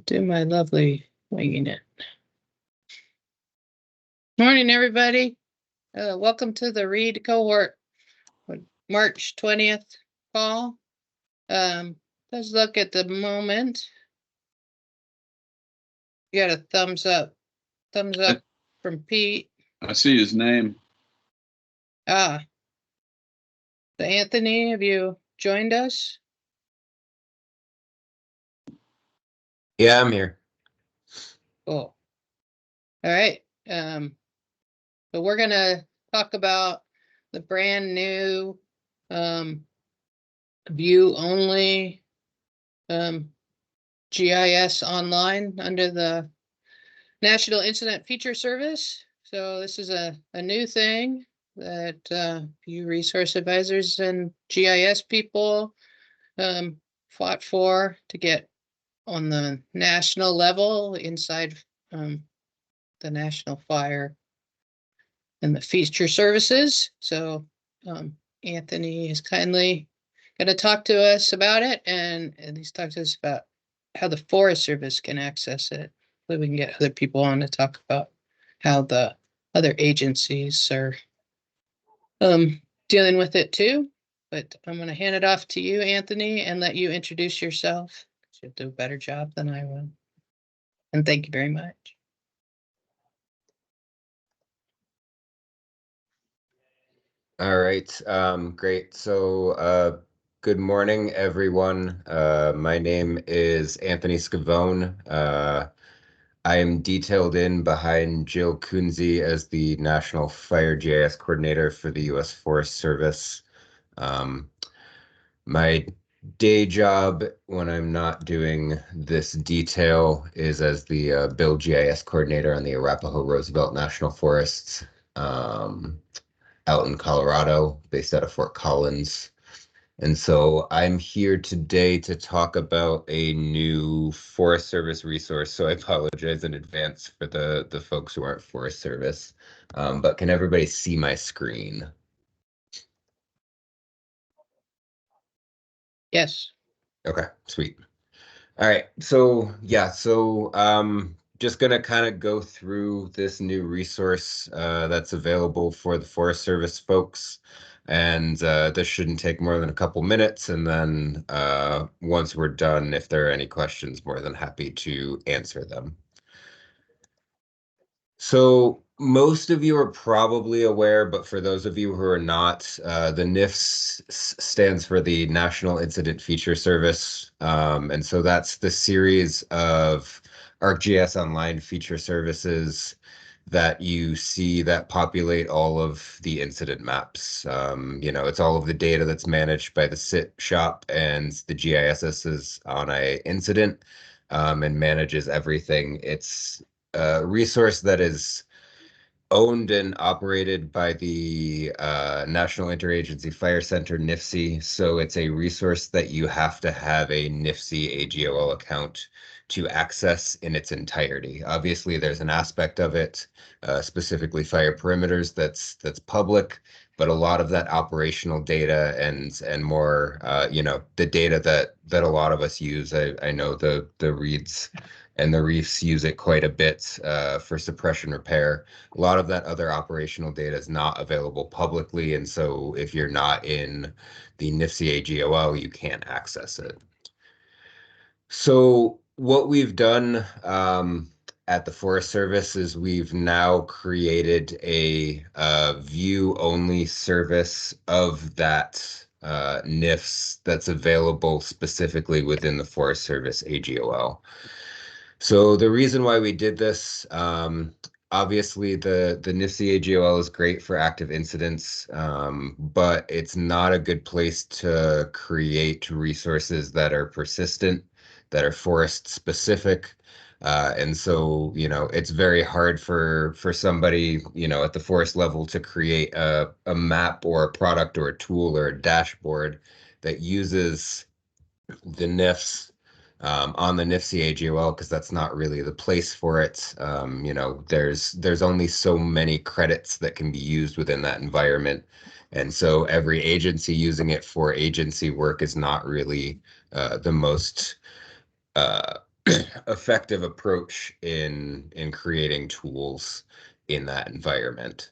Do my lovely winging it. Morning, everybody. Welcome to the READ Cohort, March 20th call. Let's look at the moment. You got a thumbs up from Pete. I see his name. So Anthony, have you joined us? Yeah, I'm here. Cool. All right. So we're gonna talk about the brand new view only GIS online under the National Incident Feature Service. So this is a new thing that you resource advisors and GIS people fought for to get on the national level inside the National Fire and the feature services. So Anthony is kindly going to talk to us about it, and he's talked to us about how the Forest Service can access it. So we can get other people on to talk about how the other agencies are dealing with it too. But I'm going to hand it off to you, Anthony, and let you introduce yourself. You'll do a better job than I will. And thank you very much. All right, great. So good morning, everyone. My name is Anthony Scavone. I am detailed in behind Jill Kunze as the National Fire GIS Coordinator for the U.S. Forest Service. My day job when I'm not doing this detail is as the Bill GIS Coordinator on the Arapahoe Roosevelt National Forests. Out in Colorado, based out of Fort Collins. And so I'm here today to talk about a new Forest Service resource. So I apologize in advance for the folks who aren't Forest Service. But can everybody see my screen? Yes. Okay, sweet. All right, so yeah, just gonna kind of go through this new resource that's available for the Forest Service folks, and this shouldn't take more than a couple minutes, and then once we're done, if there are any questions, more than happy to answer them. So most of you are probably aware, but for those of you who are not, the NIFS stands for the National Incident Feature Service. And so that's the series of ArcGIS Online feature services that you see that populate all of the incident maps. It's all of the data that's managed by the SIT shop and the GISs on a incident and manages everything. It's a resource that is owned and operated by the National Interagency Fire Center, NIFC. So it's a resource that you have to have a NIFC AGOL account to access in its entirety. Obviously, there's an aspect of it, specifically fire perimeters, that's public, but a lot of that operational data and more, the data that a lot of us use. I know the reads and the reefs use it quite a bit for suppression repair. A lot of that other operational data is not available publicly, and so if you're not in the NIFC AGOL, you can't access it. So what we've done at the Forest Service is we've now created a view-only service of that NIFS that's available specifically within the Forest Service AGOL. So the reason why we did this, obviously the NIFC AGOL is great for active incidents, but it's not a good place to create resources that are persistent, that are forest specific. And so, it's very hard for somebody, at the forest level to create a map or a product or a tool or a dashboard that uses the NIFS on the NIFC AGOL, because that's not really the place for it. There's only so many credits that can be used within that environment. And so every agency using it for agency work is not really the most effective approach in creating tools in that environment.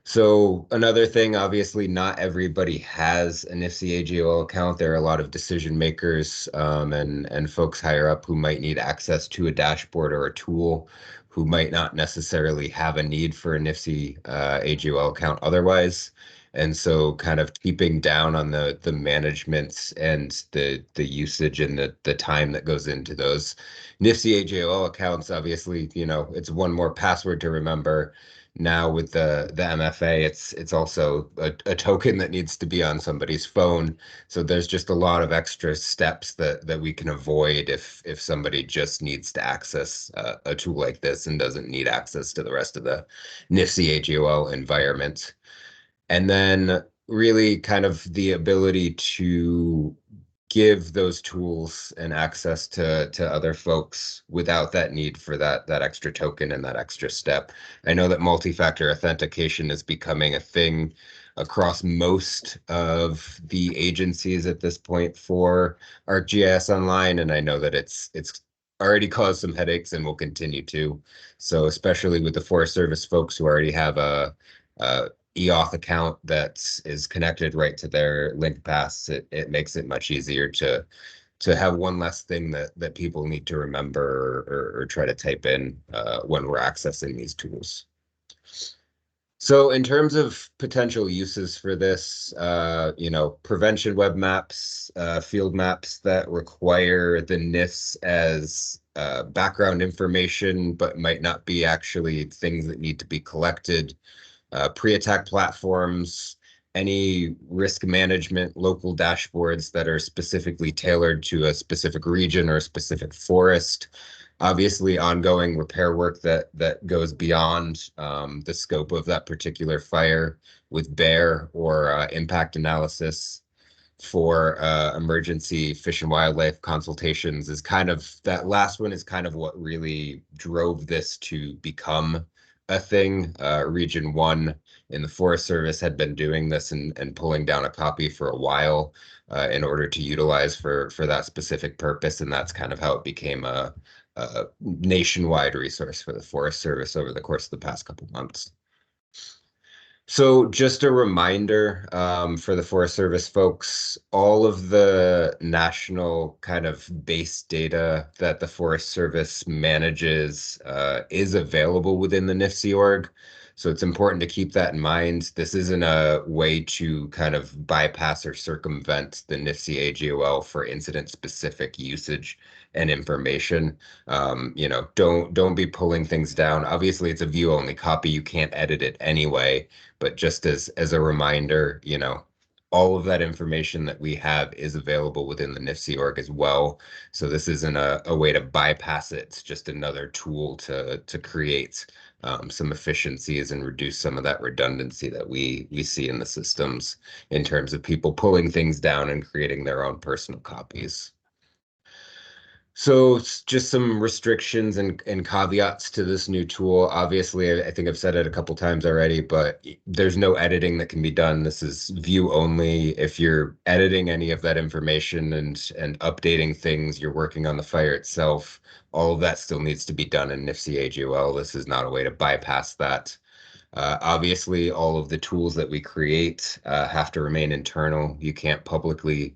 So another thing, obviously, not everybody has an NIFC AGOL account. There are a lot of decision makers and folks higher up who might need access to a dashboard or a tool who might not necessarily have a need for a NIFC AGOL account otherwise. And so kind of keeping down on the management and the usage and the time that goes into those NIFC AGOL accounts, obviously, it's one more password to remember. Now with the MFA, it's also a token that needs to be on somebody's phone. So there's just a lot of extra steps that we can avoid if somebody just needs to access a tool like this and doesn't need access to the rest of the NIFC AGOL environment. And then really kind of the ability to give those tools and access to other folks without that need for that extra token and that extra step. I know that multi-factor authentication is becoming a thing across most of the agencies at this point for ArcGIS Online, and I know that it's already caused some headaches and will continue to. So especially with the Forest Service folks who already have a EOF account that is connected right to their link pass, it makes it much easier to have one less thing that people need to remember or try to type in when we're accessing these tools. So in terms of potential uses for this, prevention web maps, field maps that require the NIFS as background information, but might not be actually things that need to be collected, pre-attack platforms, any risk management, local dashboards that are specifically tailored to a specific region or a specific forest. Obviously, ongoing repair work that goes beyond the scope of that particular fire with bear or impact analysis for emergency fish and wildlife consultations is kind of, that last one is kind of what really drove this to become a thing. Region 1 in the Forest Service had been doing this and pulling down a copy for a while in order to utilize for that specific purpose, and that's kind of how it became a nationwide resource for the Forest Service over the course of the past couple months. So just a reminder for the Forest Service folks, all of the national kind of base data that the Forest Service manages is available within the NIFC org. So it's important to keep that in mind. This isn't a way to kind of bypass or circumvent the NIFC AGOL for incident-specific usage and information. Don't be pulling things down. Obviously, it's a view-only copy. You can't edit it anyway. But just as a reminder, all of that information that we have is available within the NIFC org as well. So this isn't a way to bypass it. It's just another tool to create some efficiencies and reduce some of that redundancy that we see in the systems in terms of people pulling things down and creating their own personal copies. So just some restrictions and caveats to this new tool. Obviously, I think I've said it a couple times already, but there's no editing that can be done. This is view only. If you're editing any of that information and updating things, you're working on the fire itself, all of that still needs to be done in NIFC AGOL. This is not a way to bypass that. Obviously, all of the tools that we create have to remain internal. You can't publish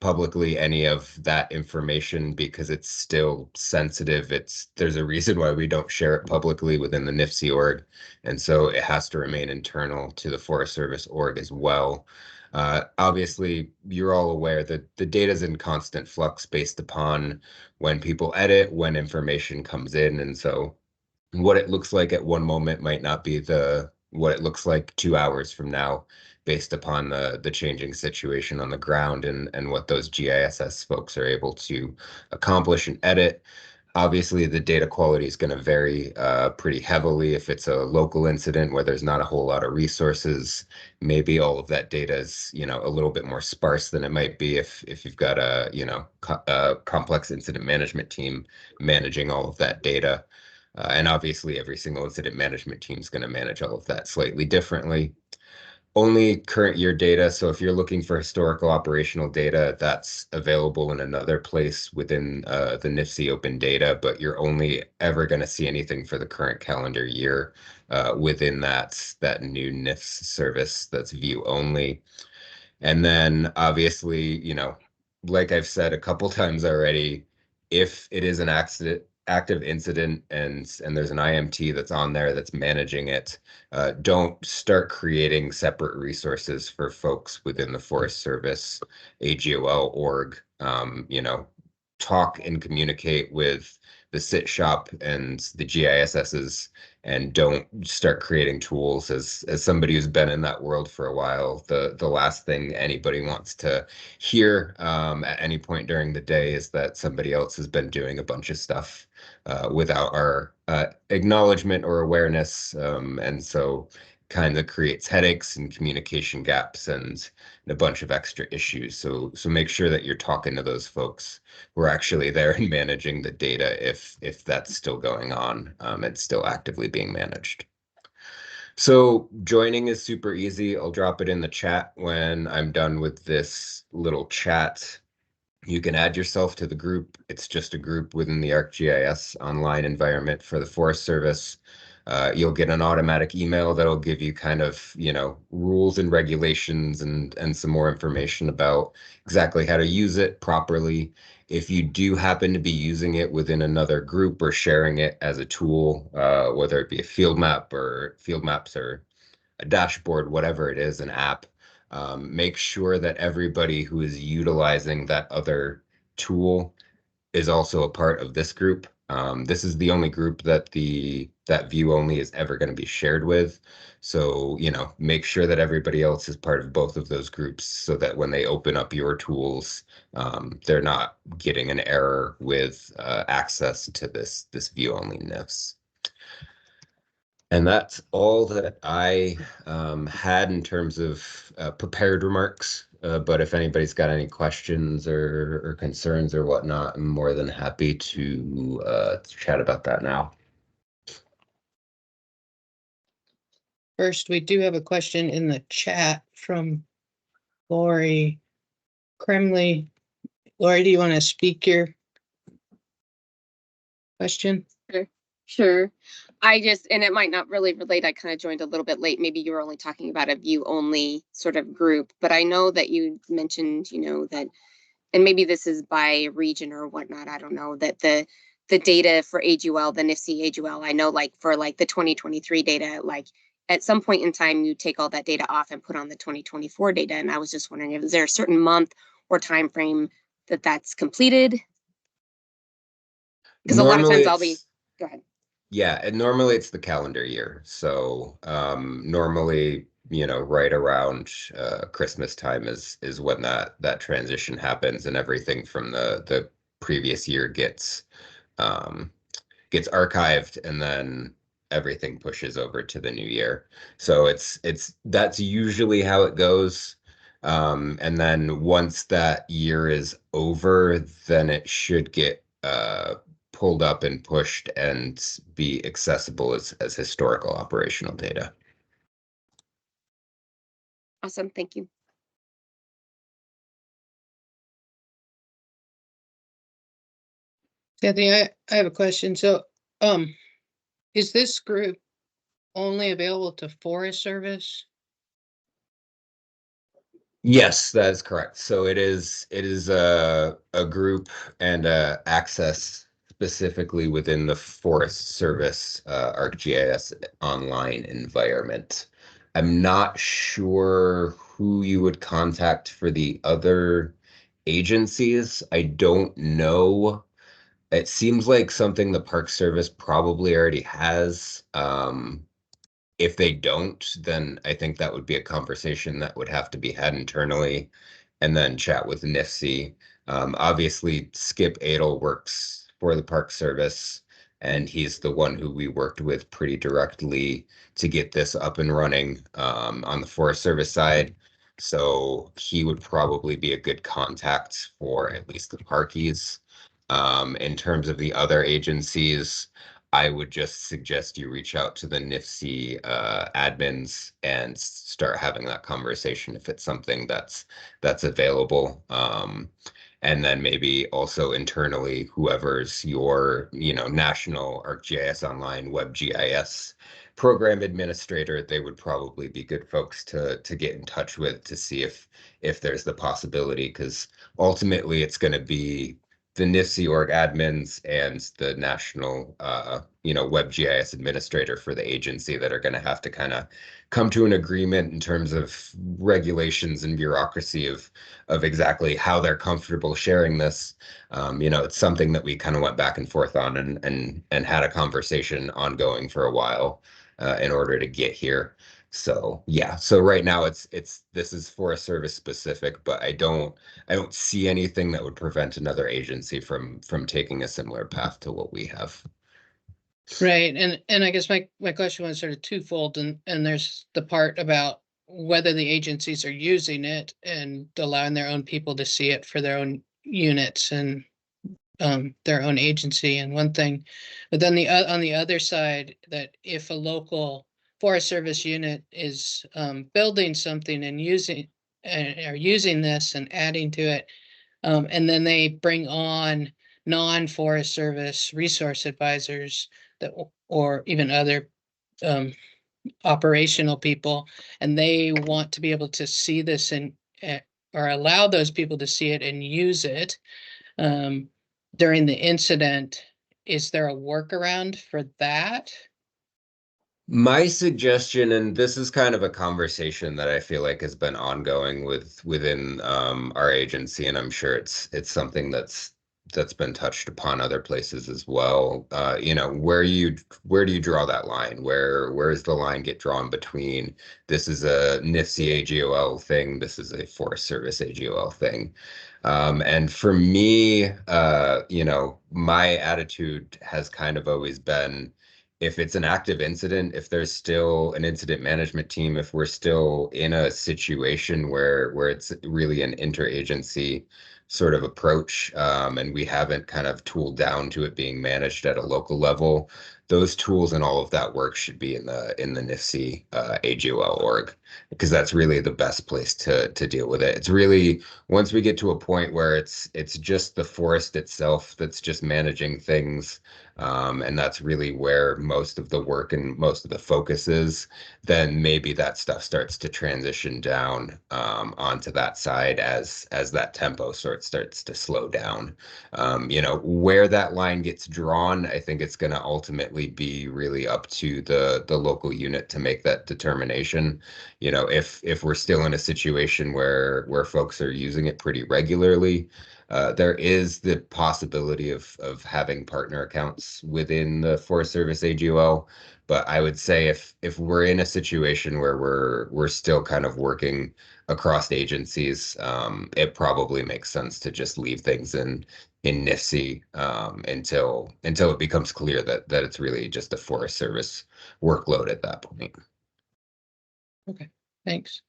publicly any of that information because it's still sensitive. There's a reason why we don't share it publicly within the NIFC org, and so it has to remain internal to the Forest Service org as well. Obviously, you're all aware that the data is in constant flux based upon when people edit, when information comes in, and so what it looks like at one moment might not be what it looks like 2 hours from now, based upon the changing situation on the ground and what those GISS folks are able to accomplish and edit. Obviously, the data quality is going to vary pretty heavily. If it's a local incident where there's not a whole lot of resources, maybe all of that data is, a little bit more sparse than it might be if you've got a complex incident management team managing all of that data. And obviously, every single incident management team is going to manage all of that slightly differently. Only current year data. So if you're looking for historical operational data, that's available in another place within the NIFC open data, but you're only ever going to see anything for the current calendar year within that new NIFS service that's view only. And then obviously, like I've said a couple times already, if it is an active incident and there's an IMT that's on there that's managing it, don't start creating separate resources for folks within the Forest Service AGOL org. Talk and communicate with the sit shop and the GISSs, and don't start creating tools. As somebody who's been in that world for a while, the last thing anybody wants to hear at any point during the day is that somebody else has been doing a bunch of stuff without our acknowledgement or awareness, and so kind of creates headaches and communication gaps and a bunch of extra issues. So make sure that you're talking to those folks who are actually there and managing the data if that's still going on. It's still actively being managed. So joining is super easy. I'll drop it in the chat when I'm done with this little chat. You can add yourself to the group. It's just a group within the ArcGIS online environment for the Forest Service. You'll get an automatic email that'll give you kind of, rules and regulations and some more information about exactly how to use it properly. If you do happen to be using it within another group or sharing it as a tool, whether it be a field map or field maps or a dashboard, whatever it is, an app, make sure that everybody who is utilizing that other tool is also a part of this group. This is the only group that that view only is ever going to be shared with. So, make sure that everybody else is part of both of those groups so that when they open up your tools, they're not getting an error with access to this view only NIFS. And that's all that I had in terms of prepared remarks. But if anybody's got any questions or concerns or whatnot, I'm more than happy to chat about that now. First, we do have a question in the chat from Lori Kremley. Lori, do you want to speak your question? Sure. And it might not really relate. I kind of joined a little bit late. Maybe you were only talking about a view only sort of group, but I know that you mentioned, that, and maybe this is by region or whatnot, I don't know, that the data for AGOL, the NIFC AGOL, I know for the 2023 data, at some point in time, you take all that data off and put on the 2024 data. And I was just wondering, is there a certain month or time frame that's completed? Because a lot of times go ahead. Yeah, and normally it's the calendar year. So normally, right around Christmas time is when that transition happens, and everything from the previous year gets archived, and then everything pushes over to the new year. So that's usually how it goes. And then once that year is over, then it should get pulled up and pushed and be accessible as historical operational data. Awesome, thank you. Kathy, I have a question. So, is this group only available to Forest Service? Yes, that is correct. So it is a group and access specifically within the Forest Service ArcGIS online environment. I'm not sure who you would contact for the other agencies. I don't know. It seems like something the Park Service probably already has. If they don't, then I think that would be a conversation that would have to be had internally and then chat with NIFC. Obviously, Skip Adel works for the Park Service, and he's the one who we worked with pretty directly to get this up and running on the Forest Service side. So he would probably be a good contact for at least the parkies. In terms of the other agencies, I would just suggest you reach out to the NIFC admins and start having that conversation if it's something that's available. And then maybe also internally, whoever's your, national ArcGIS Online Web GIS program administrator, they would probably be good folks to get in touch with to see if there's the possibility, because ultimately it's going to be the NIFC org admins and the national, Web GIS administrator for the agency that are going to have to kind of come to an agreement in terms of regulations and bureaucracy of exactly how they're comfortable sharing this. It's something that we kind of went back and forth on and had a conversation ongoing for a while in order to get here. So yeah, so right now this is Forest Service specific, but I don't see anything that would prevent another agency from taking a similar path to what we have. Right, and I guess my question was sort of twofold, and there's the part about whether the agencies are using it and allowing their own people to see it for their own units and their own agency and one thing, but then on the other side, that if a local Forest Service unit is building something and using this and adding to it, and then they bring on non-Forest Service resource advisors that, or even other operational people, and they want to be able to see this and or allow those people to see it and use it during the incident. Is there a workaround for that? My suggestion, and this is kind of a conversation that I feel like has been ongoing within our agency, and I'm sure it's something that's been touched upon other places as well. Where do you draw that line? Where does the line get drawn between this is a NIFC AGOL thing, this is a Forest Service AGOL thing? And for me, my attitude has kind of always been, if it's an active incident, if there's still an incident management team, if we're still in a situation where it's really an interagency sort of approach, and we haven't kind of tooled down to it being managed at a local level, those tools and all of that work should be in the NIFC AGOL org, because that's really the best place to deal with it. It's really, once we get to a point where it's just the forest itself that's just managing things, and that's really where most of the work and most of the focus is, then maybe that stuff starts to transition down onto that side as that tempo starts to slow down. Where that line gets drawn, I think it's going to ultimately be really up to the local unit to make that determination. If we're still in a situation where folks are using it pretty regularly, there is the possibility of having partner accounts within the Forest Service AGOL, but I would say if we're in a situation where we're still kind of working across agencies, it probably makes sense to just leave things in NIFC until it becomes clear that it's really just a Forest Service workload at that point. Okay, thanks.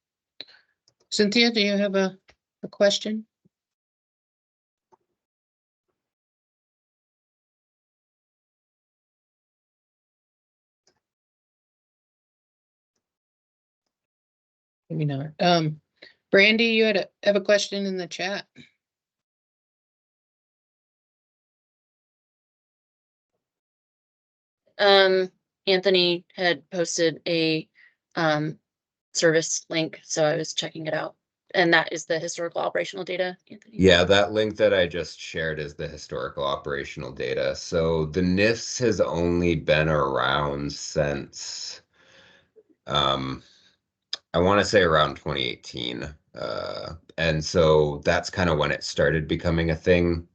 Cynthia, do you have a question? Maybe not. Brandy, you have a question in the chat. Anthony had posted a service link, so I was checking it out. And that is the historical operational data, Anthony? Yeah, that link that I just shared is the historical operational data. So the NIFS has only been around since, I want to say around 2018. And so that's kind of when it started becoming a thing.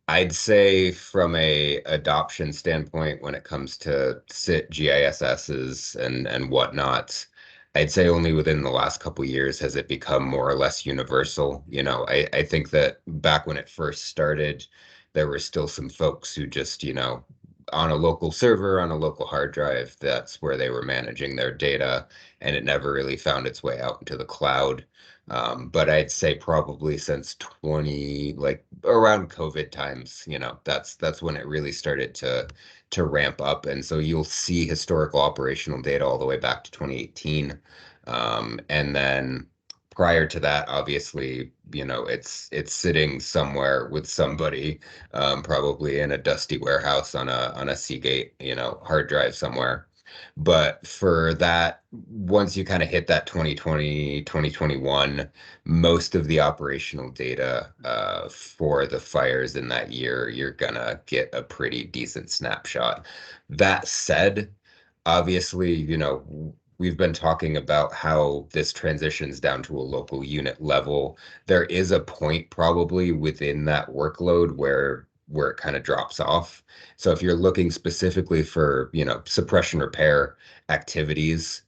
I'd say from a adoption standpoint, when it comes to SIT GISSs and whatnot, I'd say only within the last couple of years has it become more or less universal. I think that back when it first started, there were still some folks who just, on a local server, on a local hard drive, that's where they were managing their data, and it never really found its way out into the cloud. But I'd say probably since 20, like around COVID times, you know, that's when it really started to ramp up. And so you'll see historical operational data all the way back to 2018. And then prior to that, obviously, you know, it's sitting somewhere with somebody, probably in a dusty warehouse on a Seagate, you know, hard drive somewhere. But for that, once you kind of hit that 2020, 2021, most of the operational data for the fires in that year, you're gonna get a pretty decent snapshot. That said, obviously, you know, we've been talking about how this transitions down to a local unit level. There is a point probably within that workload where it kind of drops off. So if you're looking specifically for, you know, suppression repair activities,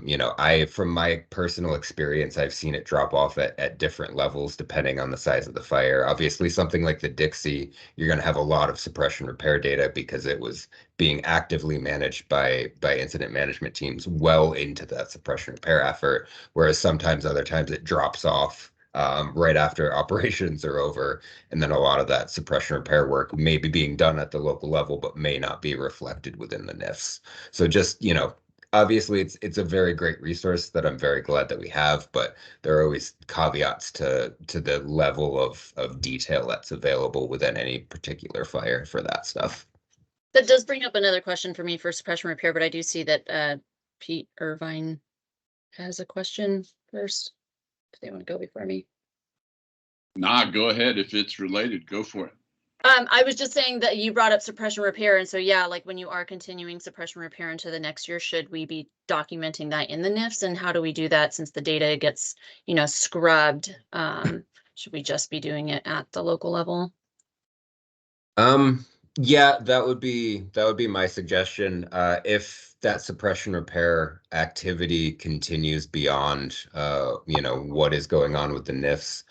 you know, from my personal experience, I've seen it drop off at different levels depending on the size of the fire. Obviously, something like the Dixie, you're going to have a lot of suppression repair data because it was being actively managed by incident management teams well into that suppression repair effort, whereas sometimes other times it drops off right after operations are over, and then a lot of that suppression repair work may be being done at the local level, but may not be reflected within the NIFS. So just, you know, obviously it's a very great resource that I'm very glad that we have, but there are always caveats to the level of detail that's available within any particular fire for that stuff. That does bring up another question for me for suppression repair, but I do see that Pete Irvine has a question first. If they want to go before me. Nah, go ahead. If it's related, go for it. I was just saying that you brought up suppression repair, and so yeah, like when you are continuing suppression repair into the next year, should we be documenting that in the NIFS, and how do we do that since the data gets, you know, scrubbed? Should we just be doing it at the local level? Yeah, that would be my suggestion. If that suppression repair activity continues beyond you know, what is going on with the NIFS.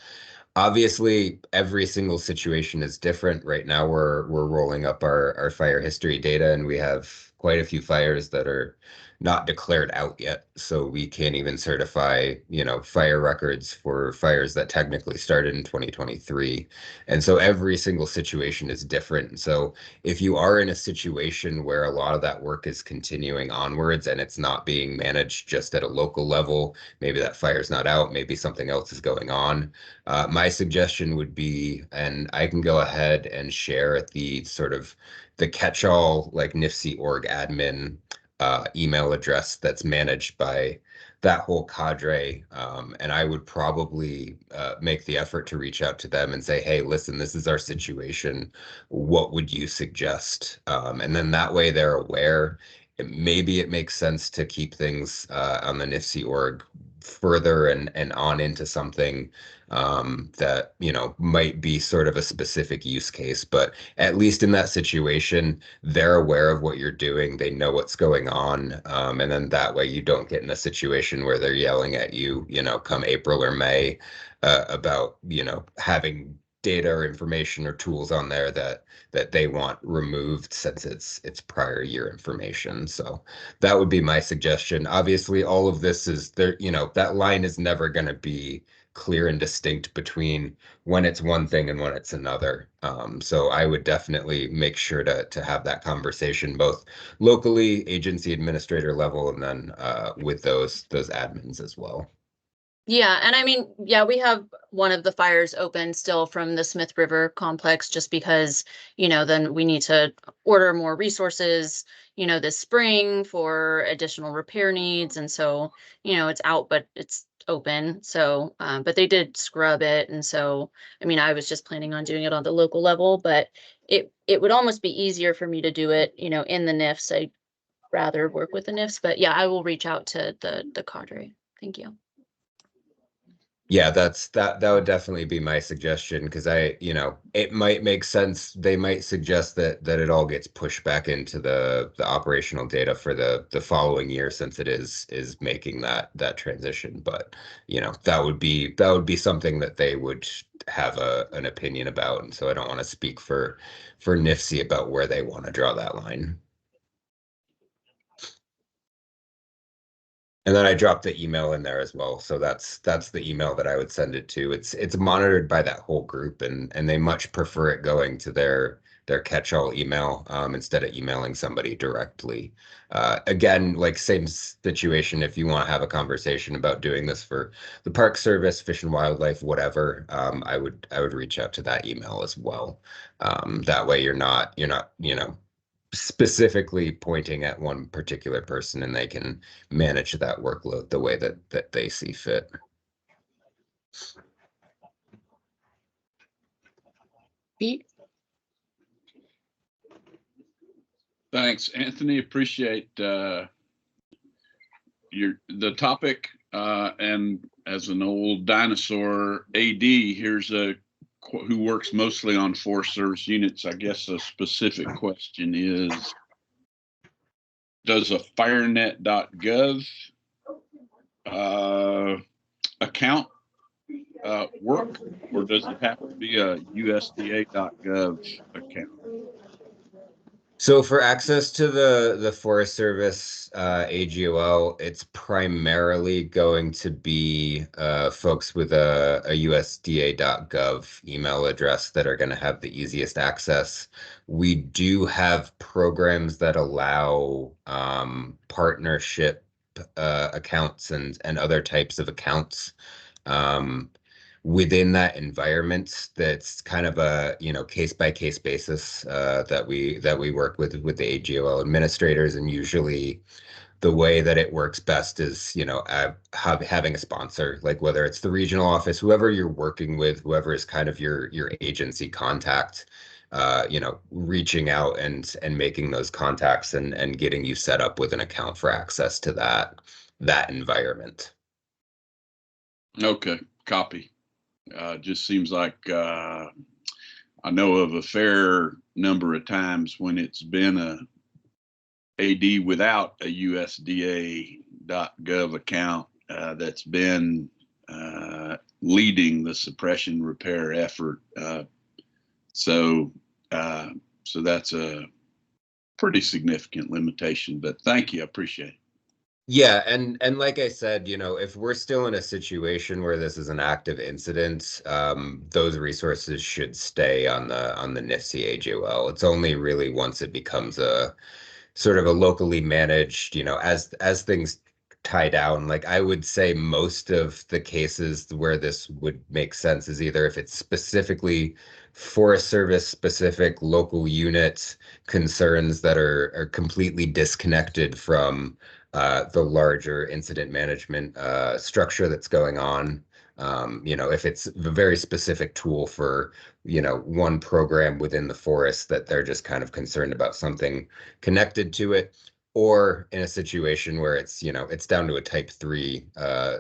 Obviously, every single situation is different. Right now, we're rolling up our fire history data, and we have quite a few fires that are not declared out yet. So we can't even certify, you know, fire records for fires that technically started in 2023. And so every single situation is different. So if you are in a situation where a lot of that work is continuing onwards and it's not being managed just at a local level, maybe that fire's not out, maybe something else is going on. My suggestion would be, and I can go ahead and share the sort of the catch-all like NIFC org admin email address that's managed by that whole cadre. And I would probably make the effort to reach out to them and say, hey, listen, this is our situation. What would you suggest? And then that way they're aware. Maybe it makes sense to keep things on the NIFC org further and on into something that, you know, might be sort of a specific use case, but at least in that situation, they're aware of what you're doing. They know what's going on. And then that way you don't get in a situation where they're yelling at you, you know, come April or May about, you know, having data or information or tools on there that they want removed since it's prior year information. So that would be my suggestion. Obviously, all of this is there, you know, that line is never going to be clear and distinct between when it's one thing and when it's another. So I would definitely make sure to have that conversation both locally, agency administrator level, and then with those admins as well. Yeah, and I mean, yeah, we have one of the fires open still from the Smith River complex just because, you know, then we need to order more resources, you know, this spring for additional repair needs. And so, you know, it's out, but it's open. So, but they did scrub it. And so, I mean, I was just planning on doing it on the local level, but it would almost be easier for me to do it, you know, in the NIFS. I'd rather work with the NIFS, but yeah, I will reach out to the cadre. Thank you. Yeah, that would definitely be my suggestion because you know, it might make sense. They might suggest that it all gets pushed back into the operational data for the following year since it is making that transition. But you know, that would be something that they would have an opinion about. And so I don't want to speak for NIFC about where they want to draw that line. And then I dropped the email in there as well. So that's the email that I would send it to. It's monitored by that whole group, and they much prefer it going to their catch-all email instead of emailing somebody directly. Again, like same situation, if you want to have a conversation about doing this for the Park Service, Fish and Wildlife, whatever, I would reach out to that email as well. That way you're not, specifically pointing at one particular person, and they can manage that workload the way that they see fit. Pete? Thanks, Anthony. Appreciate the topic. And as an old dinosaur AD, here's who works mostly on Forest Service units. I guess a specific question is, does a firenet.gov account work, or does it have to be a USDA.gov account? So for access to the Forest Service AGOL, it's primarily going to be folks with a USDA.gov email address that are going to have the easiest access. We do have programs that allow partnership accounts and other types of accounts within that environment. That's kind of a case by case basis that we work with the AGOL administrators, and usually the way that it works best is having a sponsor, like whether it's the regional office, whoever you're working with, whoever is kind of your agency contact, reaching out and making those contacts and getting you set up with an account for access to that environment. Okay, copy. Just seems like I know of a fair number of times when it's been a AD without a USDA.gov account that's been leading the suppression repair effort. So that's a pretty significant limitation, but thank you. I appreciate it. Yeah, and like I said, if we're still in a situation where this is an active incident, those resources should stay on the NIFC AGOL. It's only really once it becomes a sort of a locally managed, as things tie down. Like I would say most of the cases where this would make sense is either if it's specifically Forest Service specific local unit concerns that are completely disconnected from the larger incident management structure that's going on. If it's a very specific tool for, one program within the forest that they're just kind of concerned about something connected to it, or in a situation where it's, it's down to a type 3,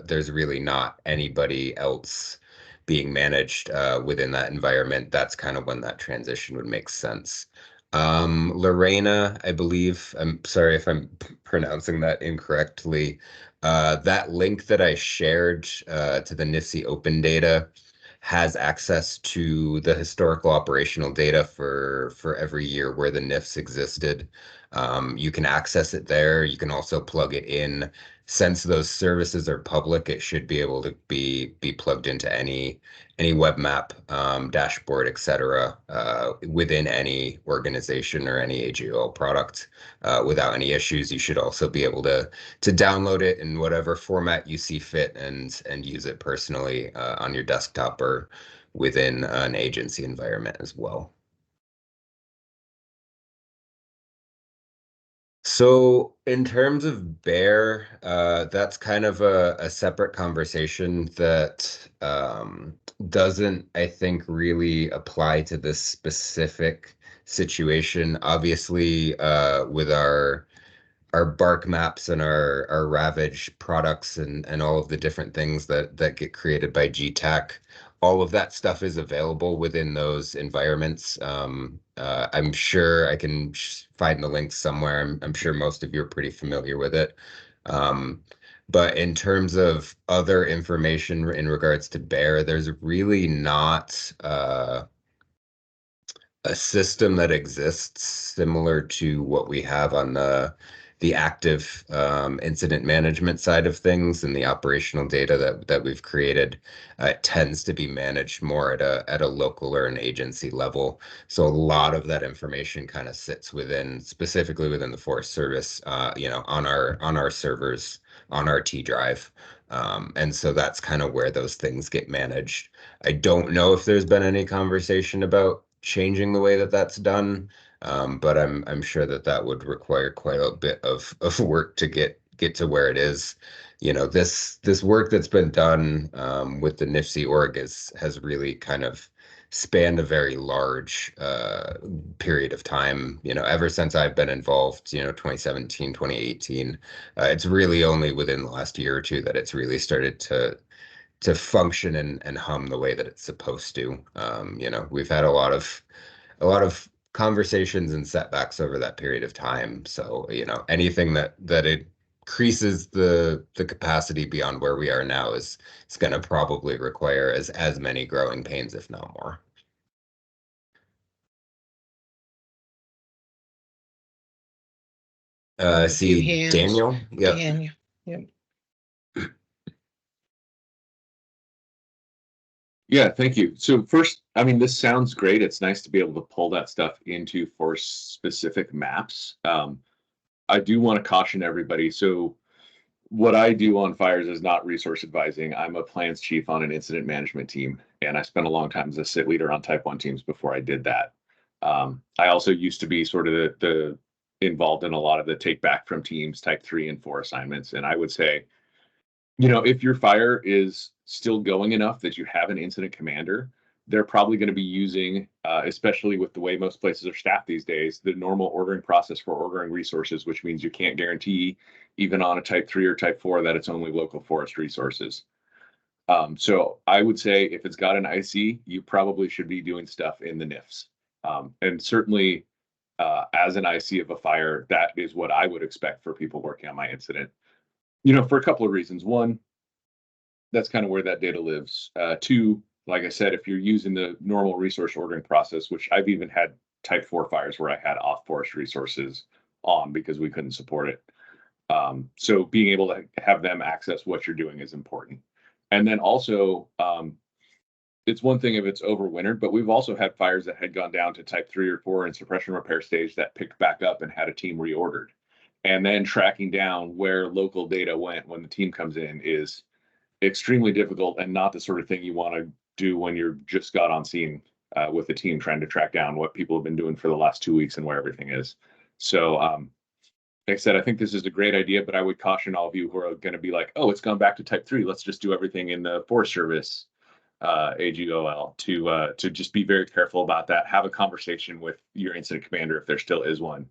there's really not anybody else being managed within that environment. That's kind of when that transition would make sense. Lorena, I believe, I'm sorry if I'm pronouncing that incorrectly. That link that I shared to the NIFC open data has access to the historical operational data for every year where the NIFS existed. You can access it there. You can also plug it in. Since those services are public, it should be able to be plugged into any web map, dashboard, etc., within any organization or any AGOL product without any issues. You should also be able to download it in whatever format you see fit and use it personally on your desktop or within an agency environment as well. So in terms of bear, that's kind of a separate conversation that doesn't, I think, really apply to this specific situation. Obviously, with our bark maps and our ravage products and all of the different things that get created by GTAC, all of that stuff is available within those environments. I'm sure I can find the links somewhere. I'm sure most of you are pretty familiar with it. But in terms of other information in regards to bear, there's really not a system that exists similar to what we have on the the active incident management side of things and the operational data that we've created tends to be managed more at a local or an agency level. So a lot of that information kind of sits specifically within the Forest Service, on our servers, on our T drive. And so that's kind of where those things get managed. I don't know if there's been any conversation about changing the way that that's done, but I'm sure that would require quite a bit of work to get to where it is. This work that's been done with the NIFC org has really kind of spanned a very large period of time, ever since I've been involved, 2017, 2018. It's really only within the last year or two that it's really started to function and hum the way that it's supposed to. We've had a lot of conversations and setbacks over that period of time. So, anything that increases the capacity beyond where we are now is going to probably require as many growing pains, if not more. A few See hands. Daniel. Yep. Daniel. Yep. Yeah, thank you. So first, I mean, this sounds great. It's nice to be able to pull that stuff into forest-specific maps. I do want to caution everybody. So what I do on fires is not resource advising. I'm a plans chief on an incident management team, and I spent a long time as a sit leader on Type 1 teams before I did that. I also used to be sort of the involved in a lot of the take back from teams, Type 3 and 4 assignments. And I would say, if your fire is still going enough that you have an incident commander, they're probably going to be using, especially with the way most places are staffed these days, the normal ordering process for ordering resources, which means you can't guarantee, even on a Type 3 or Type 4, that it's only local forest resources. So I would say if it's got an IC, you probably should be doing stuff in the NIFS. And certainly as an IC of a fire, that is what I would expect for people working on my incident. For a couple of reasons. One, that's kind of where that data lives. Two, like I said, if you're using the normal resource ordering process, which I've even had Type 4 fires where I had off forest resources on because we couldn't support it. So being able to have them access what you're doing is important. And then also, it's one thing if it's overwintered, but we've also had fires that had gone down to Type 3 or 4 in suppression repair stage that picked back up and had a team reordered. And then tracking down where local data went when the team comes in is extremely difficult and not the sort of thing you want to do when you're just got on scene with the team trying to track down what people have been doing for the last 2 weeks and where everything is. So like I said, I think this is a great idea, but I would caution all of you who are going to be like, oh, it's gone back to Type 3. Let's just do everything in the Forest Service AGOL to just be very careful about that. Have a conversation with your incident commander if there still is one.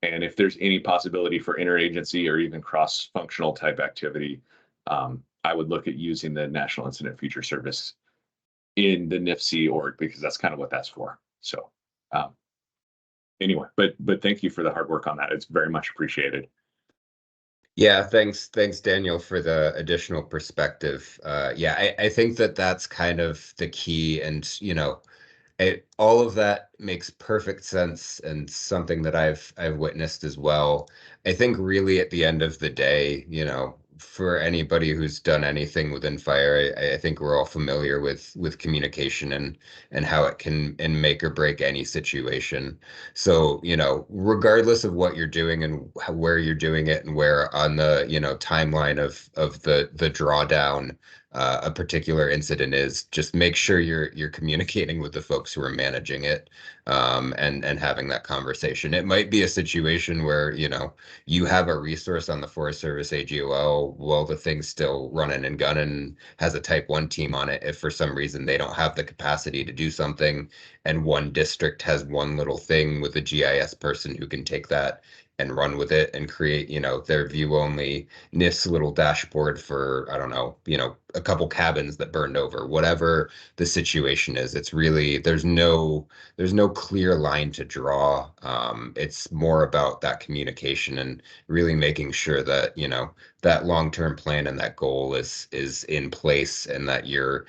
And if there's any possibility for interagency or even cross-functional type activity, I would look at using the National Incident Feature Service in the NIFC org because that's kind of what that's for. So anyway, but thank you for the hard work on that. It's very much appreciated. Yeah, thanks, Daniel, for the additional perspective. Yeah, I think that's kind of the key, and all of that makes perfect sense and something that I've witnessed as well. I think really at the end of the day, for anybody who's done anything within fire, I think we're all familiar with communication and how it can make or break any situation. So, regardless of what you're doing and where you're doing it and where on the, timeline of the drawdown a particular incident is, just make sure you're communicating with the folks who are managing it, and having that conversation. It might be a situation where you have a resource on the Forest Service AGOL while the thing's still running and gunning, has a Type 1 team on it. If for some reason they don't have the capacity to do something, and one district has one little thing with a GIS person who can take that and run with it and create, their view only NIFS little dashboard for, I don't know, a couple cabins that burned over, whatever the situation is. It's really, there's no clear line to draw. It's more about that communication and really making sure that, that long-term plan and that goal is in place, and that you're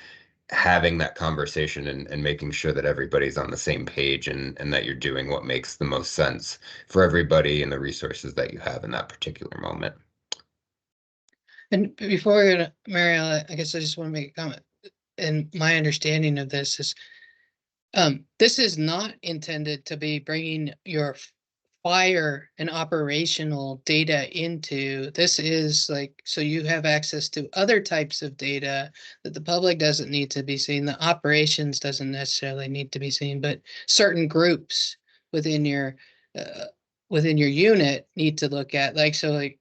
having that conversation and making sure that everybody's on the same page and that you're doing what makes the most sense for everybody and the resources that you have in that particular moment. And before we go to Marielle, I guess I just want to make a comment. And my understanding of this is not intended to be bringing your fire and operational data into. This is like, so you have access to other types of data that the public doesn't need to be seen. The operations doesn't necessarily need to be seen, but certain groups within your unit need to look at, like, so like,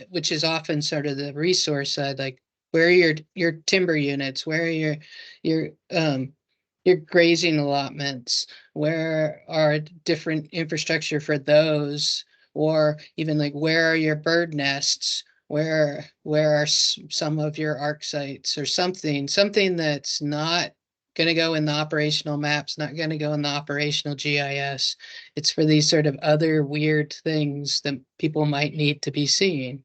which is often sort of the resource side, like where are your timber units, where are your grazing allotments, where are different infrastructure for those, or even like where are your bird nests, where are some of your arc sites, or something that's not going to go in the operational maps, not going to go in the operational GIS. It's for these sort of other weird things that people might need to be seeing.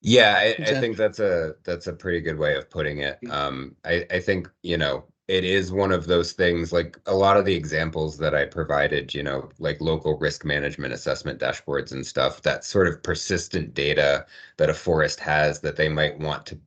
Yeah, I think that's a pretty good way of putting it. I think, you know, it is one of those things, like a lot of the examples that I provided, you know, like local risk management assessment dashboards and stuff, that sort of persistent data that a forest has that they might want to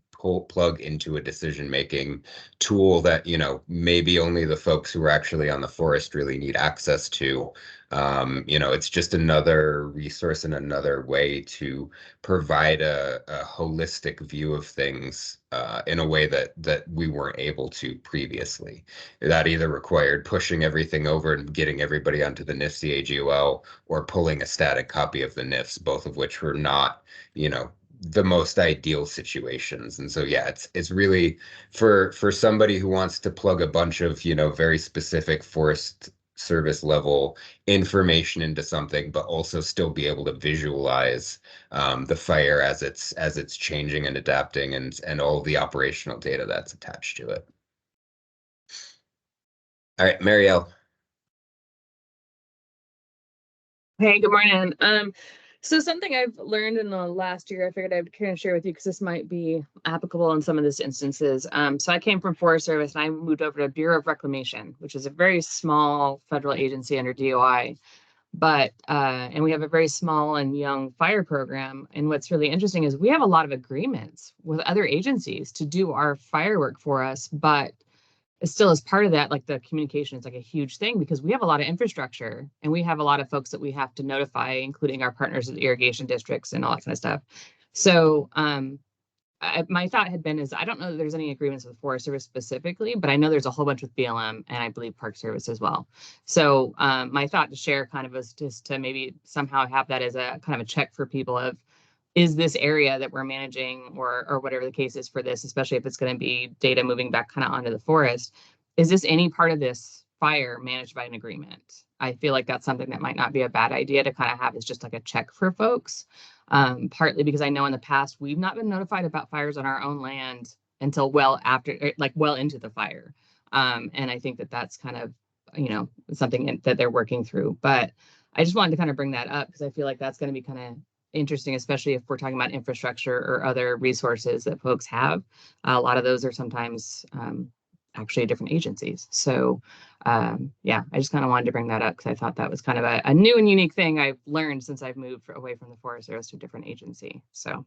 plug into a decision-making tool that, you know, maybe only the folks who are actually on the forest really need access to. You know, it's just another resource and another way to provide a holistic view of things in a way that we weren't able to previously. That either required pushing everything over and getting everybody onto the NIFC AGOL, or pulling a static copy of the NIFS, both of which were not, you know, the most ideal situations. And so, yeah, it's really for somebody who wants to plug a bunch of, you know, very specific Forest Service level information into something, but also still be able to visualize the fire as it's changing and adapting, and all the operational data that's attached to it. All right, Marielle. Hey, good morning. So something I've learned in the last year, I figured I'd kind of share with you because this might be applicable in some of these instances. So I came from Forest Service and I moved over to Bureau of Reclamation, which is a very small federal agency under DOI. But and we have a very small and young fire program. And what's really interesting is we have a lot of agreements with other agencies to do our fire work for us, but still as part of that, like the communication is like a huge thing because we have a lot of infrastructure and we have a lot of folks that we have to notify, including our partners at the irrigation districts and all that kind of stuff. So my thought had been is I don't know that there's any agreements with Forest Service specifically, but I know there's a whole bunch with BLM and I believe Park Service as well. So my thought to share kind of was just to maybe somehow have that as a kind of a check for people of, is this area that we're managing or whatever the case is for this, especially if it's going to be data moving back kind of onto the forest, is this any part of this fire managed by an agreement? I feel like that's something that might not be a bad idea to kind of have as just like a check for folks. Partly because I know in the past, we've not been notified about fires on our own land until well after, like well into the fire. And I think that that's kind of, you know, something that they're working through. But I just wanted to kind of bring that up because I feel like that's going to be kind of interesting, especially if we're talking about infrastructure or other resources that folks have. A lot of those are sometimes actually different agencies. So yeah, I just kind of wanted to bring that up because I thought that was kind of a new and unique thing I've learned since I've moved away from the Forest Service to a different agency. So.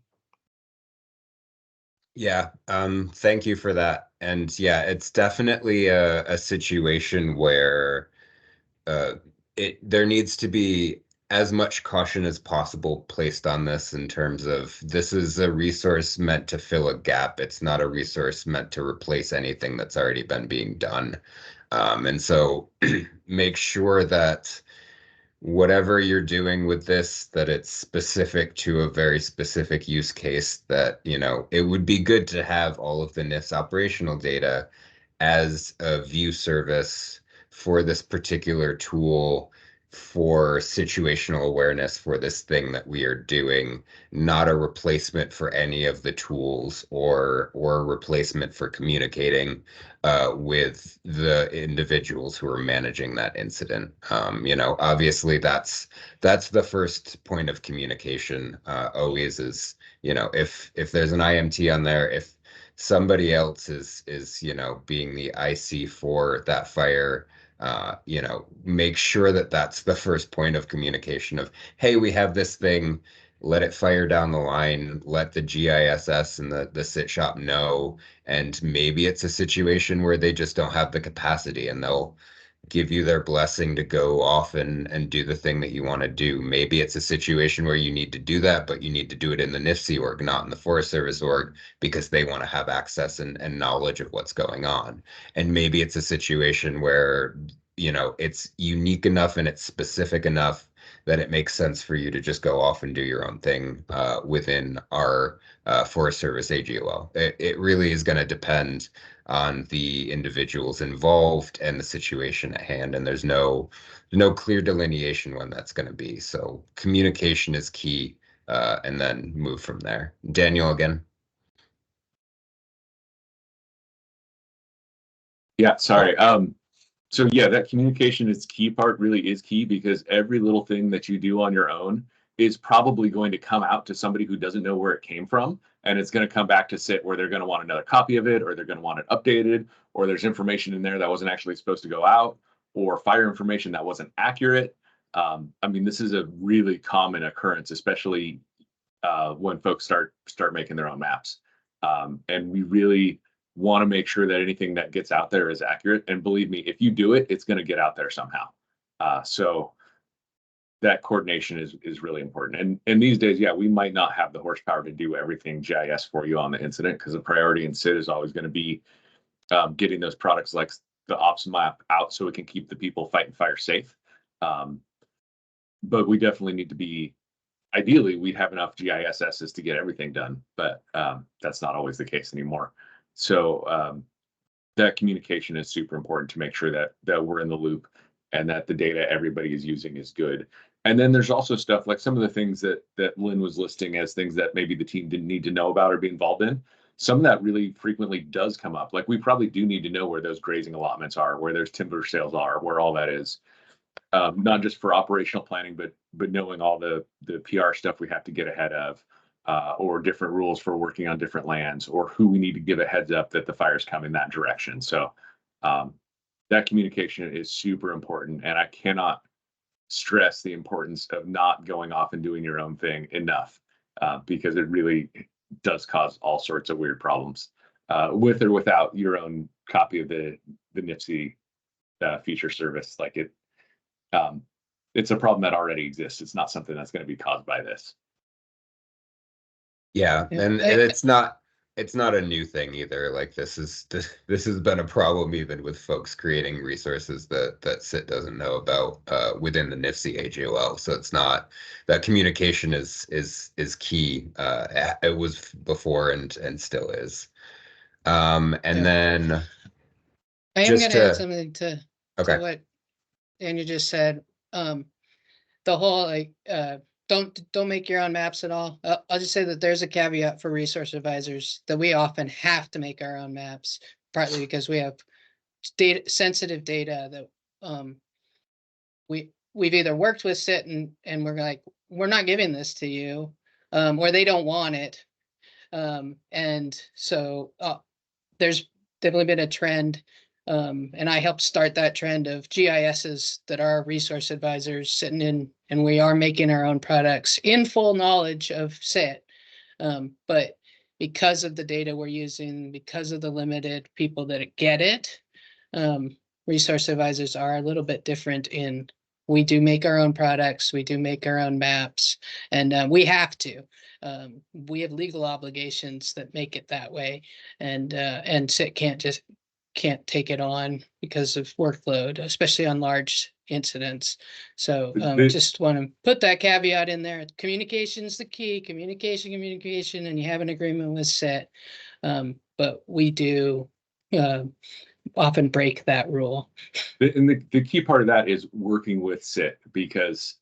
Yeah, thank you for that. And yeah, it's definitely a situation where there needs to be as much caution as possible placed on this in terms of this is a resource meant to fill a gap. It's not a resource meant to replace anything that's already been being done. And so make sure that whatever you're doing with this, that it's specific to a very specific use case, that, you know, it would be good to have all of the NIFS operational data as a view service for this particular tool for situational awareness for this thing that we are doing, not a replacement for any of the tools or a replacement for communicating with the individuals who are managing that incident. You know, obviously that's the first point of communication always is, you know, if there's an IMT on there, if somebody else is being the IC for that fire, make sure that that's the first point of communication of, hey, we have this thing, let it fire down the line, let the GISS and the sit shop know. And maybe it's a situation where they just don't have the capacity and they'll give you their blessing to go off and do the thing that you want to do. Maybe it's a situation where you need to do that, but you need to do it in the NIFC org, not in the Forest Service org, because they want to have access and knowledge of what's going on. And maybe it's a situation where, it's unique enough and it's specific enough that it makes sense for you to just go off and do your own thing within our Forest Service AGOL. It really is going to depend on the individuals involved and the situation at hand, and there's no clear delineation when that's going to be. So communication is key, and then move from there. Daniel again. Yeah, sorry. So yeah, that communication is key part really is key, because every little thing that you do on your own is probably going to come out to somebody who doesn't know where it came from. And it's going to come back to SIT where they're going to want another copy of it, or they're going to want it updated, or there's information in there that wasn't actually supposed to go out, or fire information that wasn't accurate. I mean, this is a really common occurrence, especially when folks start making their own maps. And we really want to make sure that anything that gets out there is accurate. And believe me, if you do it, it's going to get out there somehow. So that coordination is really important. And these days, yeah, we might not have the horsepower to do everything GIS for you on the incident, because the priority in SIT is always going to be getting those products like the ops map out so we can keep the people fighting fire safe. But we definitely need to be, ideally, we'd have enough GISSs to get everything done, but that's not always the case anymore. So that communication is super important to make sure that we're in the loop and that the data everybody is using is good. And then there's also stuff like some of the things that Lynn was listing as things that maybe the team didn't need to know about or be involved in. Some of that really frequently does come up. Like we probably do need to know where those grazing allotments are, where there's timber sales are, where all that is. Not just for operational planning, but knowing all the PR stuff we have to get ahead of. Or different rules for working on different lands, or who we need to give a heads up that the fires come in that direction. So that communication is super important, and I cannot stress the importance of not going off and doing your own thing enough, because it really does cause all sorts of weird problems with or without your own copy of the NIFC feature service. Like it's a problem that already exists. It's not something that's going to be caused by this. Yeah, and it's not a new thing either. Like this has been a problem even with folks creating resources that SIT doesn't know about within the NIFC AGOL. So it's not, that communication is key. It was before and still is. And then I am going to add something to what Daniel just said. The whole like don't make your own maps at all. I'll just say that there's a caveat for resource advisors that we often have to make our own maps, partly because we have sensitive data that we've either worked with SIT and we're like, we're not giving this to you, or they don't want it. And so there's definitely been a trend, and I helped start that trend of GISs that are resource advisors sitting in, and we are making our own products in full knowledge of SIT. But because of the data we're using, because of the limited people that get it, resource advisors are a little bit different in, we do make our own products, we do make our own maps, and we have to. We have legal obligations that make it that way, and SIT can't take it on because of workload, especially on large incidents. So just want to put that caveat in there. Communication is the key. Communication, and you have an agreement with SIT. But we do often break that rule. And the key part of that is working with SIT, because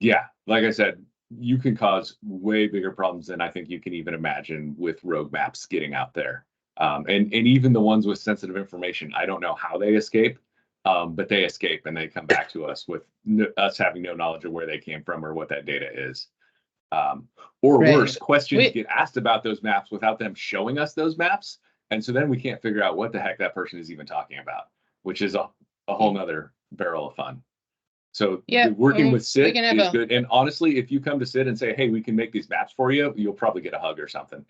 yeah, like I said, you can cause way bigger problems than I think you can even imagine with rogue maps getting out there. And even the ones with sensitive information, I don't know how they escape, but they escape and they come back to us with us having no knowledge of where they came from or what that data is. Or Right. worse, questions We- get asked about those maps without them showing us those maps. And so then we can't figure out what the heck that person is even talking about, which is a whole nother barrel of fun. So Yeah, working with we SIT can have is a- good. And honestly, if you come to SIT and say, hey, we can make these maps for you, you'll probably get a hug or something.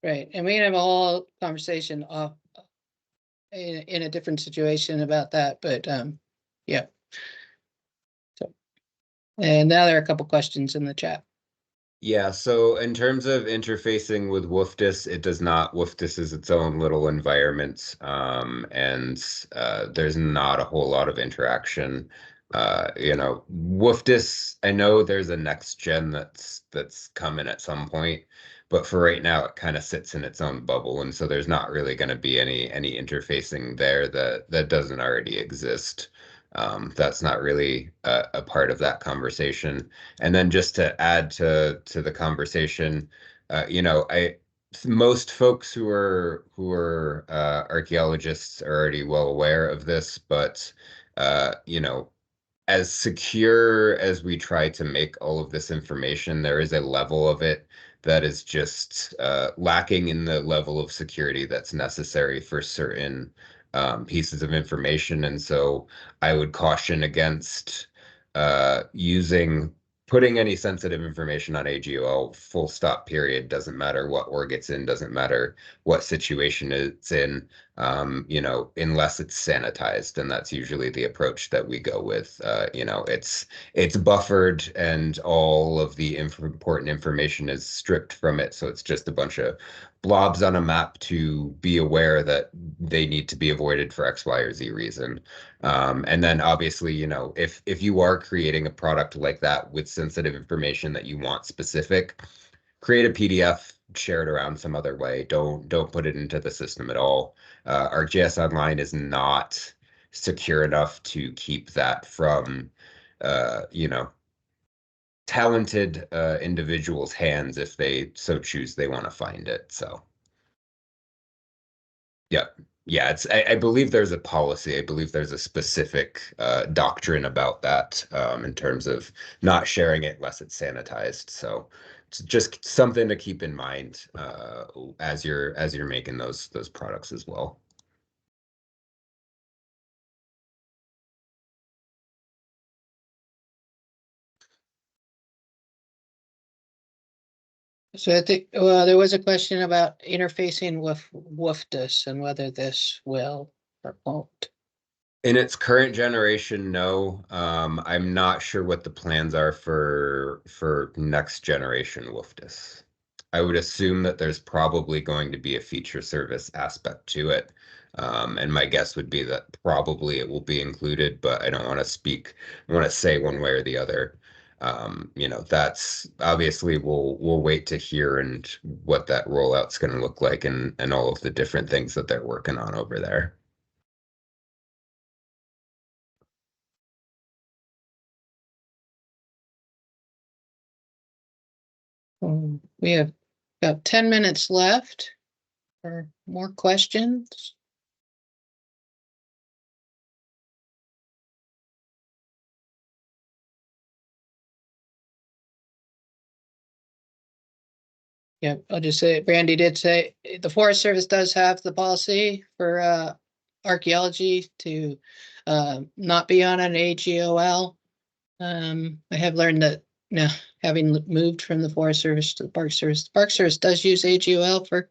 Right, and we can have a whole conversation off in a different situation about that, but yeah. So, and now there are a couple questions in the chat. Yeah, so in terms of interfacing with WFDIS, it does not. WFDIS is its own little environment, and there's not a whole lot of interaction. WFDIS, I know there's a next gen that's coming at some point, but for right now, it kind of sits in its own bubble, and so there's not really going to be any interfacing there that doesn't already exist. That's not really a part of that conversation. And then just to add to the conversation, most folks who are archaeologists are already well aware of this, but as secure as we try to make all of this information, there is a level of it that is just lacking in the level of security that's necessary for certain pieces of information. And so I would caution against putting any sensitive information on AGOL, full stop, period. Doesn't matter what org it's in, doesn't matter what situation it's in, unless it's sanitized. And that's usually the approach that we go with. It's buffered and all of the important information is stripped from it. So it's just a bunch of blobs on a map to be aware that they need to be avoided for X, Y, or Z reason. And then obviously, if you are creating a product like that with sensitive information that you want specific, create a PDF, share it around some other way. Don't put it into the system at all. ArcGIS Online is not secure enough to keep that from, talented individuals' hands if they so choose they want to find it. So, yeah. Yeah, I believe there's a policy. I believe there's a specific doctrine about that in terms of not sharing it unless it's sanitized. So it's just something to keep in mind as you're making those products as well. So I think, well, there was a question about interfacing with WFDIS and whether this will or won't. In its current generation, no. I'm not sure what the plans are for next generation WFDIS. I would assume that there's probably going to be a feature service aspect to it. And my guess would be that probably it will be included, but I don't want to say one way or the other. That's obviously we'll wait to hear and what that rollout's going to look like and all of the different things that they're working on over there. We have about 10 minutes left for more questions. Yeah, I'll just say, Brandy did say, the Forest Service does have the policy for archaeology to not be on an AGOL. I have learned that now, having moved from the Forest Service to the Park Service does use AGOL for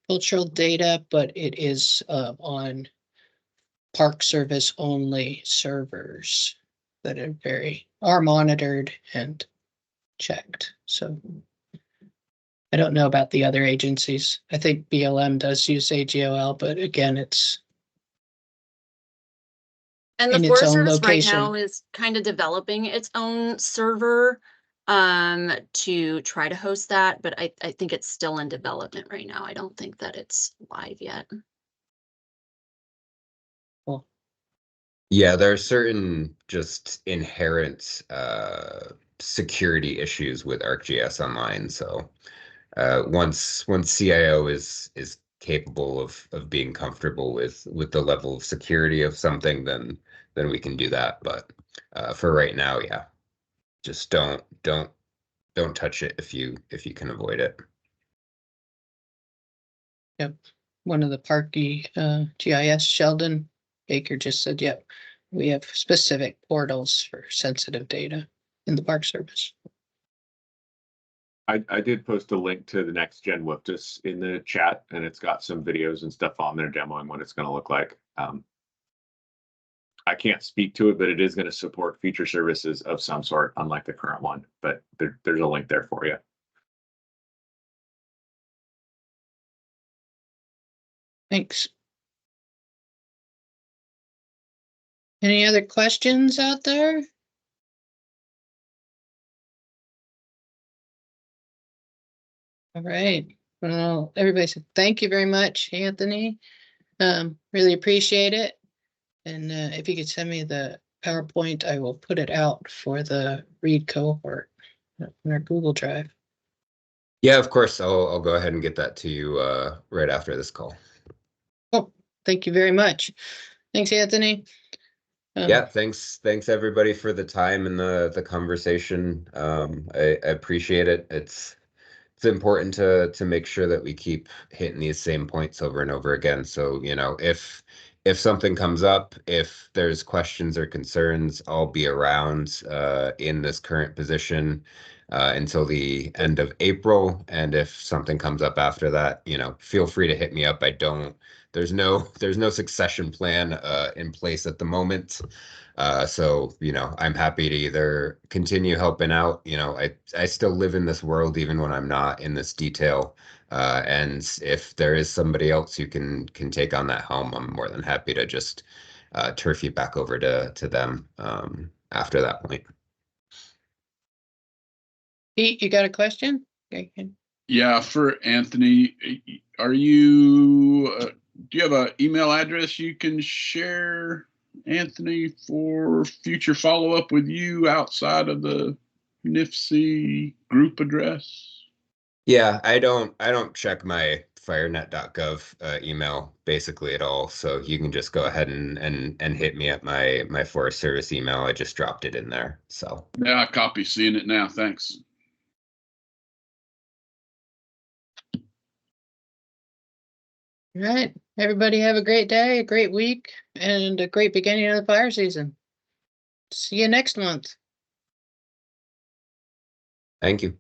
cultural data, but it is on Park Service only servers that are monitored and checked. So I don't know about the other agencies. I think BLM does use AGOL, but again, it's And the in its Forest own Service right location. now is kind of developing its own server to try to host that, but I think it's still in development right now. I don't think that it's live yet. Well, yeah, there are certain just inherent security issues with ArcGIS Online. So once CIO is capable of being comfortable with the level of security of something, then we can do that. But for right now, yeah, just don't don't touch it if you can avoid it. Yep. One of the Parky GIS, Sheldon Baker, just said, yep, we have specific portals for sensitive data in the Park Service. I did post a link to the next gen WFDS in the chat, and it's got some videos and stuff on there demoing what it's going to look like. I can't speak to it, but it is going to support feature services of some sort, unlike the current one. But there's a link there for you. Thanks. Any other questions out there? All right. Well, everybody said thank you very much, Anthony. Really appreciate it. And if you could send me the PowerPoint, I will put it out for the READ cohort in our Google Drive. Yeah, of course. I'll go ahead and get that to you right after this call. Oh, thank you very much. Thanks, Anthony. Yeah, thanks everybody for the time and the conversation. I appreciate it. It's important to make sure that we keep hitting these same points over and over again. So, you know, if something comes up, if there's questions or concerns, I'll be around in this current position until the end of April. And if something comes up after that, you know, feel free to hit me up. There's no succession plan in place at the moment. So, you know, I'm happy to either continue helping out. You know, I still live in this world even when I'm not in this detail. And if there is somebody else who can take on that helm, I'm more than happy to just turf you back over to them after that point. Pete, you got a question? Okay. Yeah, for Anthony, are you, do you have an email address you can share, Anthony, for future follow-up with you outside of the NIFC group address? Yeah, I don't check my firenet.gov email basically at all. So you can just go ahead and hit me at my Forest Service email. I just dropped it in there. So Yeah, I copy seeing it now. Thanks. All right. Everybody have a great day, a great week, and a great beginning of the fire season. See you next month. thank you.